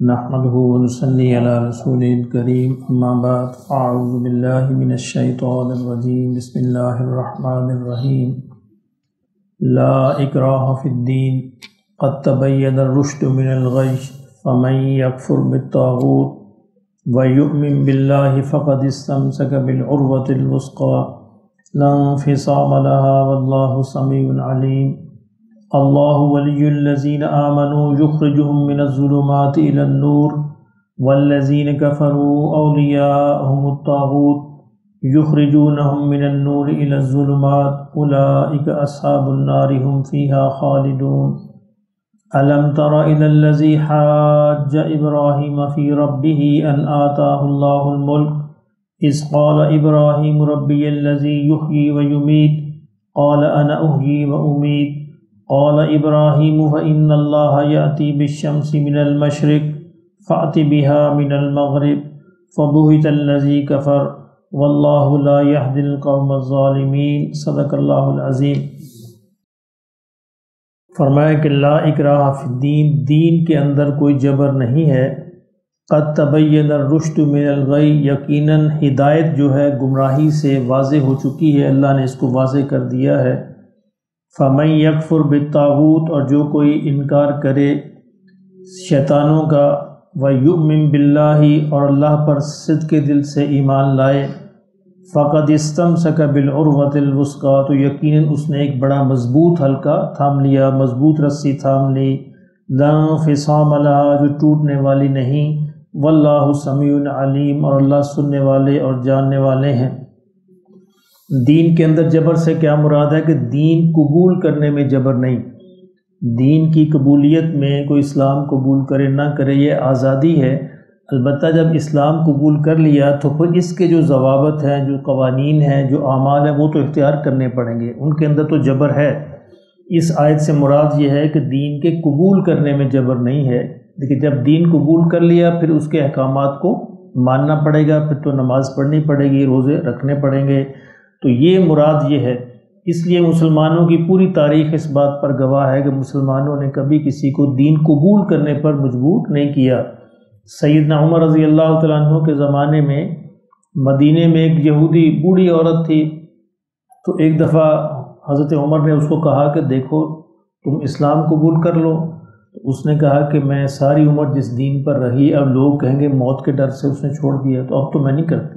نحمده ونصلي على رسوله الكريم اما بعد اعوذ بالله من الشيطان الرجيم بسم الله الرحمن الرحيم لا اكراه في الدين قد تبين الرشد من الغي فمن يكفر بالطاغوت ويؤمن بالله فقد استمسك بالعروة الوثقى لا انفصام لها والله سميع عليم اللہ ولی الذین آمنوا یخرجهم من الظلمات الی النور والذین کفروا اولیاءهم الطاغوت یخرجونهم من النور الی الظلمات اولئک اصحاب النار هم فیہا خالدون الم تر الی الذی حاج ابراہیم فی ربہ ان آتاہ اللہ الملک اذ قال ابراہیم ربی الذی یحیی ویمیت قال انا احیی وامیت قال ابراہیم فإن اللہ یأتی بالشمس من المشرق فأت بها من المغرب فبہت الذی کفر واللہ لا یہدی القوم الظالمین صدق اللہ العظیم۔ فرمایا کہ لا اکراہ فی الدین، دین کے اندر کوئی جبر نہیں ہے۔ قد تبین الرشد من الغی، یقیناً ہدایت جو ہے گمراہی سے واضح ہو چکی ہے، اللہ نے اس کو واضح کر دیا ہے۔ فَمَن يَكْفُرْ بِالطَّاغُوتِ، اور جو کوئی انکار کرے شیطانوں کا، وَيُؤْمِن بِاللَّهِ، اور اللہ پر صدق دل سے ایمان لائے، فَقَدِ اسْتَمْسَكَ بِالْعُرْوَةِ الْوُثْقَىٰ، تو یقیناً اس نے ایک بڑا مضبوط حلقہ تھام لیا، مضبوط رسی تھام لی، لَا انفصام لَهَا، جو ٹوٹنے والی نہیں، وَاللَّهُ سَمِيعٌ عَلِيمٌ، اور اللہ سننے والے اور جاننے والے ہیں۔ دین کے اندر جبر سے کیا مراد ہے کہ دین قبول کرنے میں جبر نہیں، دین کی قبولیت میں کوئی اسلام قبول کرے نہ کرے یہ آزادی ہے، البتہ جب اسلام قبول کر لیا تو پھر اس کے جو ضوابط ہیں، جو قوانین ہیں، جو اعمال ہیں، وہ تو اختیار کرنے پڑیں گے، ان کے اندر تو جبر ہے۔ اس آیت سے مراد یہ ہے کہ دین کے قبول کرنے میں جبر نہیں ہے، لیکن جب دین قبول کر لیا پھر اس کے احکامات کو ماننا پڑے گا، پھر تو نماز پڑھنی پڑے گی، روزے رکھنے پڑیں گے، تو یہ مراد یہ ہے۔ اس لیے مسلمانوں کی پوری تاریخ اس بات پر گواہ ہے کہ مسلمانوں نے کبھی کسی کو دین قبول کرنے پر مجبور نہیں کیا۔ سیدنا عمر رضی اللہ تعالیٰ عنہ کے زمانے میں مدینے میں ایک یہودی بوڑھی عورت تھی، تو ایک دفعہ حضرت عمر نے اس کو کہا کہ دیکھو تم اسلام قبول کر لو، تو اس نے کہا کہ میں ساری عمر جس دین پر رہی، اب لوگ کہیں گے موت کے ڈر سے اس نے چھوڑ دیا، تو اب تو میں نہیں کرتی۔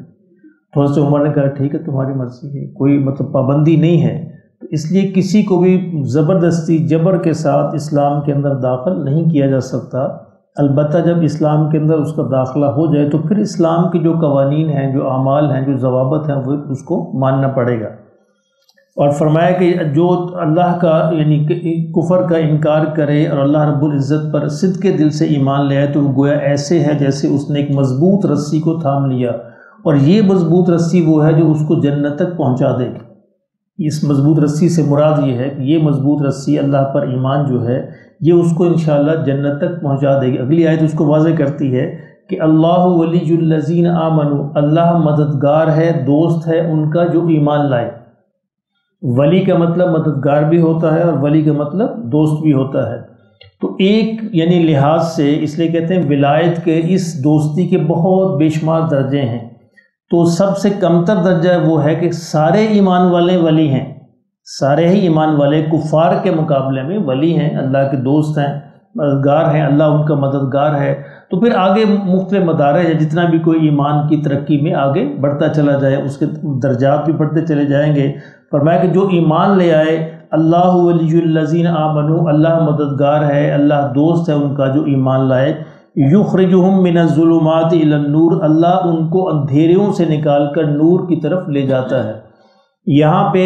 تو حضرت عمر نے کہا ٹھیک ہے تمہاری مرضی ہے، کوئی پابندی نہیں ہے۔ تو اس لیے کسی کو بھی زبردستی جبر کے ساتھ اسلام کے اندر داخل نہیں کیا جا سکتا، البتہ جب اسلام کے اندر اس کا داخلہ ہو جائے تو پھر اسلام کے جو قوانین ہیں، جو اعمال ہیں، جو ضوابط ہیں، وہ اس کو ماننا پڑے گا۔ اور فرمایا کہ جو اللہ کا یعنی کفر کا انکار کرے اور اللہ رب العزت پر صدق دل سے ایمان لے آئے تو وہ گویا ایسے ہے جیسے اس نے ایک مضبوط رسی کو تھام لیا، اور یہ مضبوط رسی وہ ہے جو اس کو جنت تک پہنچا دے گی۔ اس مضبوط رسی سے مراد یہ ہے کہ یہ مضبوط رسی اللہ پر ایمان جو ہے یہ اس کو انشاءاللہ جنت تک پہنچا دے گی۔ اگلی آیت اس کو واضح کرتی ہے کہ اللہ ولی الذین آمنوا، اللہ مددگار ہے، دوست ہے ان کا جو ایمان لائے۔ ولی کا مطلب مددگار بھی ہوتا ہے اور ولی کا مطلب دوست بھی ہوتا ہے، تو ایک یعنی لحاظ سے اس لیے کہتے ہیں ولایت کے اس دوستی کے بہت بے شمار درجے ہیں، تو سب سے کمتر درجہ وہ ہے کہ سارے ایمان والے ولی ہیں، سارے ہی ایمان والے کفار کے مقابلے میں ولی ہیں، اللہ کے دوست ہیں، مددگار ہیں، اللہ ان کا مددگار ہے۔ تو پھر آگے مختلف مدارج ہے، جتنا بھی کوئی ایمان کی ترقی میں آگے بڑھتا چلا جائے اس کے درجات بھی بڑھتے چلے جائیں گے۔ فرمایا کہ جو ایمان لے آئے، اللہ ولی الذین آمنوا، اللہ مددگار ہے، اللہ دوست ہے ان کا جو ایمان لائے، یخرجہم من الظلمات الی النور، اللہ ان کو اندھیروں سے نکال کر نور کی طرف لے جاتا ہے۔ یہاں پہ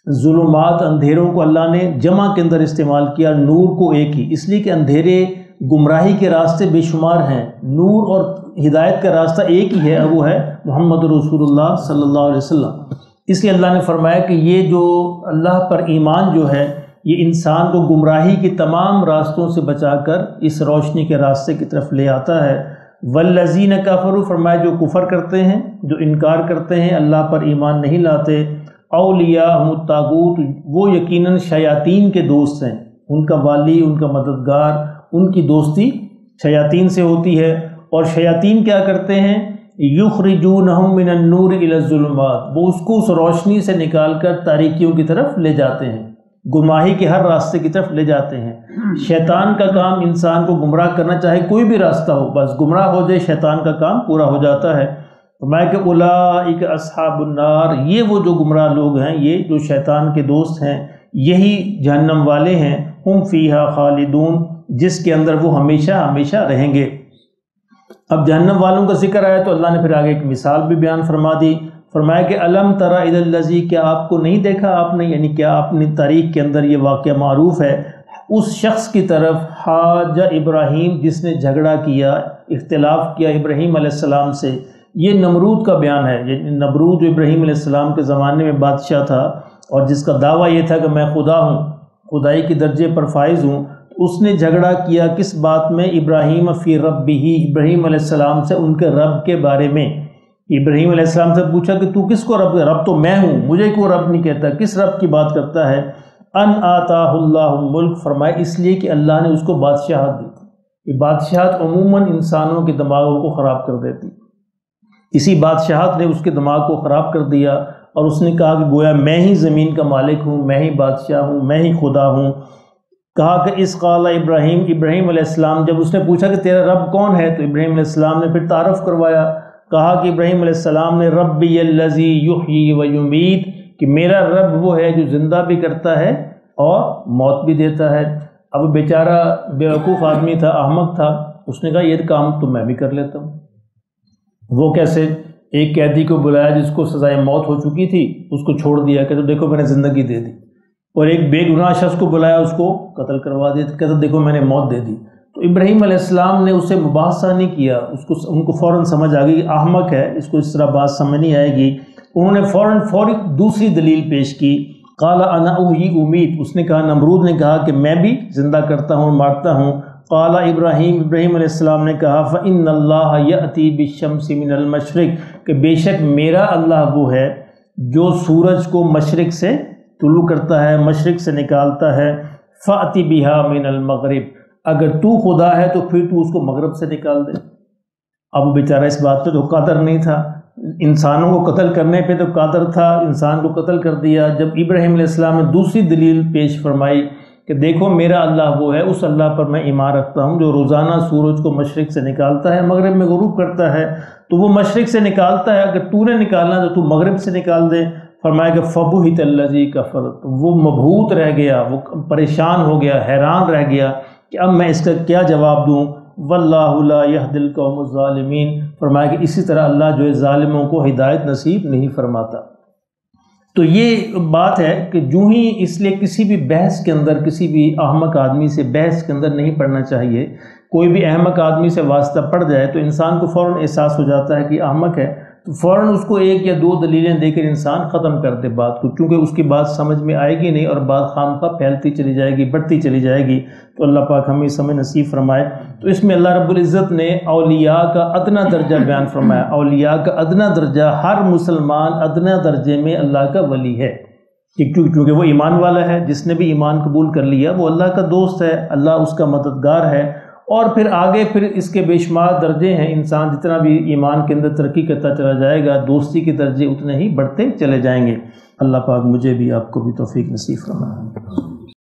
ظلمات اندھیروں کو اللہ نے جمع کے اندر استعمال کیا، نور کو ایک ہی، اس لیے کہ اندھیرے گمراہی کے راستے بے شمار ہیں، نور اور ہدایت کا راستہ ایک ہی ہے، وہ ہے محمد رسول اللہ صلی اللہ علیہ وسلم۔ اس لیے اللہ نے فرمایا کہ یہ جو اللہ پر ایمان جو ہے یہ انسان کو گمراہی کے تمام راستوں سے بچا کر اس روشنی کے راستے کی طرف لے آتا ہے۔ والذین کفروا، فرمایا جو کفر کرتے ہیں، جو انکار کرتے ہیں، اللہ پر ایمان نہیں لاتے، اولیاءہم الطاغوت، وہ یقیناً شیاطین کے دوست ہیں، ان کا والی، ان کا مددگار، ان کی دوستی شیاطین سے ہوتی ہے، اور شیاطین کیا کرتے ہیں؟ یخرجونہم من النور الی الظلمات، وہ اس کو اس روشنی سے نکال کر تاریکیوں کی طرف لے جاتے ہیں، گمراہی کے ہر راستے کی طرف لے جاتے ہیں۔ شیطان کا کام انسان کو گمراہ کرنا، چاہے کوئی بھی راستہ ہو، بس گمراہ ہو جائے شیطان کا کام پورا ہو جاتا ہے۔ فرمایا کہ اولئک اصحاب النار، یہ وہ جو گمراہ لوگ ہیں، یہ جو شیطان کے دوست ہیں، یہی جہنم والے ہیں، ہم فیہا خالدون، جس کے اندر وہ ہمیشہ ہمیشہ رہیں گے۔ اب جہنم والوں کا ذکر آیا تو اللہ نے پھر آگے ایک مثال بھی بیان فرما دی، فرمایا کہ الم تری الی الذی، کیا آپ کو نہیں دیکھا آپ نے، یعنی کیا آپ نے تاریخ کے اندر یہ واقعہ معروف ہے، اس شخص کی طرف حاج ابراہیم، جس نے جھگڑا کیا، اختلاف کیا ابراہیم علیہ السلام سے۔ یہ نمرود کا بیان ہے، یعنی نمرود جو ابراہیم علیہ السلام کے زمانے میں بادشاہ تھا اور جس کا دعویٰ یہ تھا کہ میں خدا ہوں، خدائی کے درجے پر فائز ہوں، اس نے جھگڑا کیا کس بات میں؟ ابراہیم فی ربہ، ابراہیم علیہ السلام سے ان کے رب کے بارے میں۔ ابراہیم علیہ السلام سے پوچھا کہ تو کس کو رب؟ رب تو میں ہوں، مجھے کیوں رب نہیں کہتا؟ کس رب کی بات کرتا ہے؟ ان آتاہ اللہ الملک، فرمایا اس لیے کہ اللہ نے اس کو بادشاہت دی تھی۔ یہ بادشاہت عموماً انسانوں کے دماغوں کو خراب کر دیتی، اسی بادشاہت نے اس کے دماغ کو خراب کر دیا، اور اس نے کہا کہ گویا میں ہی زمین کا مالک ہوں، میں ہی بادشاہ ہوں، میں ہی خدا ہوں۔ کہا کہ اس قال ابراہیم، ابراہیم علیہ السلام جب اس نے پوچھا کہ تیرا رب کون ہے، تو ابراہیم علیہ السلام نے پھر تعارف کروایا، کہا کہ ابراہیم علیہ السلام نے ربی الذی یحیی و یمیت، کہ میرا رب وہ ہے جو زندہ بھی کرتا ہے اور موت بھی دیتا ہے۔ اب بیچارہ بیوقوف آدمی تھا، احمق تھا، اس نے کہا یہ کام تو میں بھی کر لیتا ہوں۔ وہ کیسے؟ ایک قیدی کو بلایا جس کو سزائے موت ہو چکی تھی، اس کو چھوڑ دیا، کہ دیکھو میں نے زندگی دے دی، اور ایک بے گناہ شخص کو بلایا، اس کو قتل کروا دیا، کہتا دیکھو میں نے موت دے دی۔ تو ابراہیم علیہ السلام نے اسے مباحثہ نہیں کیا، ان کو فوراً سمجھ آ گئی احمق ہے، اس کو اس طرح بات سمجھ نہیں آئے گی۔ انہوں نے فوری دوسری دلیل پیش کی، قال انا احیی امیت، اس نے کہا، نمرود نے کہا کہ میں بھی زندہ کرتا ہوں، مارتا ہوں۔ قال ابراہیم، ابراہیم علیہ السلام نے کہا فإن اللہ یأتی بالشمس من المشرق، کہ بے شک میرا اللہ وہ ہے جو سورج کو مشرق سے طلوع کرتا ہے، مشرق سے نکالتا ہے۔ فأتی بہا من المغرب، اگر تو خدا ہے تو پھر تو اس کو مغرب سے نکال دے۔ اب وہ بیچارہ اس بات پہ تو قادر نہیں تھا، انسانوں کو قتل کرنے پہ تو قادر تھا، انسان کو قتل کر دیا۔ جب ابراہیم علیہ السلام نے دوسری دلیل پیش فرمائی کہ دیکھو میرا اللہ وہ ہے، اس اللہ پر میں ایمان رکھتا ہوں جو روزانہ سورج کو مشرق سے نکالتا ہے، مغرب میں غروب کرتا ہے، تو وہ مشرق سے نکالتا ہے، اگر تو نے نکالنا تو تو مغرب سے نکال دے۔ فرمایا کہ فبہت الذی کفر، تو وہ مبہوت رہ گیا، وہ پریشان ہو گیا، حیران رہ گیا کہ اب میں اس کا کیا جواب دوں۔ واللہ لا یہدی القوم الظالمین، فرمایا کہ اسی طرح اللہ جو ہے ظالموں کو ہدایت نصیب نہیں فرماتا۔ تو یہ بات ہے کہ جو ہی اس لیے کسی بھی بحث کے اندر، کسی بھی احمق آدمی سے بحث کے اندر نہیں پڑھنا چاہیے۔ کوئی بھی احمق آدمی سے واسطہ پڑ جائے تو انسان کو فوراً احساس ہو جاتا ہے کہ احمق ہے، تو فوراً اس کو ایک یا دو دلیلیں دے کر انسان ختم کر دے بات کو، کیونکہ اس کی بات سمجھ میں آئے گی نہیں، اور بات خامخواہ پھیلتی چلی جائے گی، بڑھتی چلی جائے گی۔ تو اللہ پاک ہمیں سمجھ نصیب فرمائے۔ تو اس میں اللہ رب العزت نے اولیاء کا ادنا درجہ بیان فرمایا، اولیاء کا ادنا درجہ، ہر مسلمان ادنا درجے میں اللہ کا ولی ہے، کیونکہ وہ ایمان والا ہے، جس نے بھی ایمان قبول کر لیا وہ اللہ کا دوست ہے، اللہ اس کا مددگار ہے۔ اور پھر آگے پھر اس کے بے شمار درجے ہیں، انسان جتنا بھی ایمان کے اندر ترقی کرتا چلا جائے گا، دوستی کے درجے اتنے ہی بڑھتے چلے جائیں گے۔ اللہ پاک مجھے بھی آپ کو بھی توفیق نصیب فرمائے۔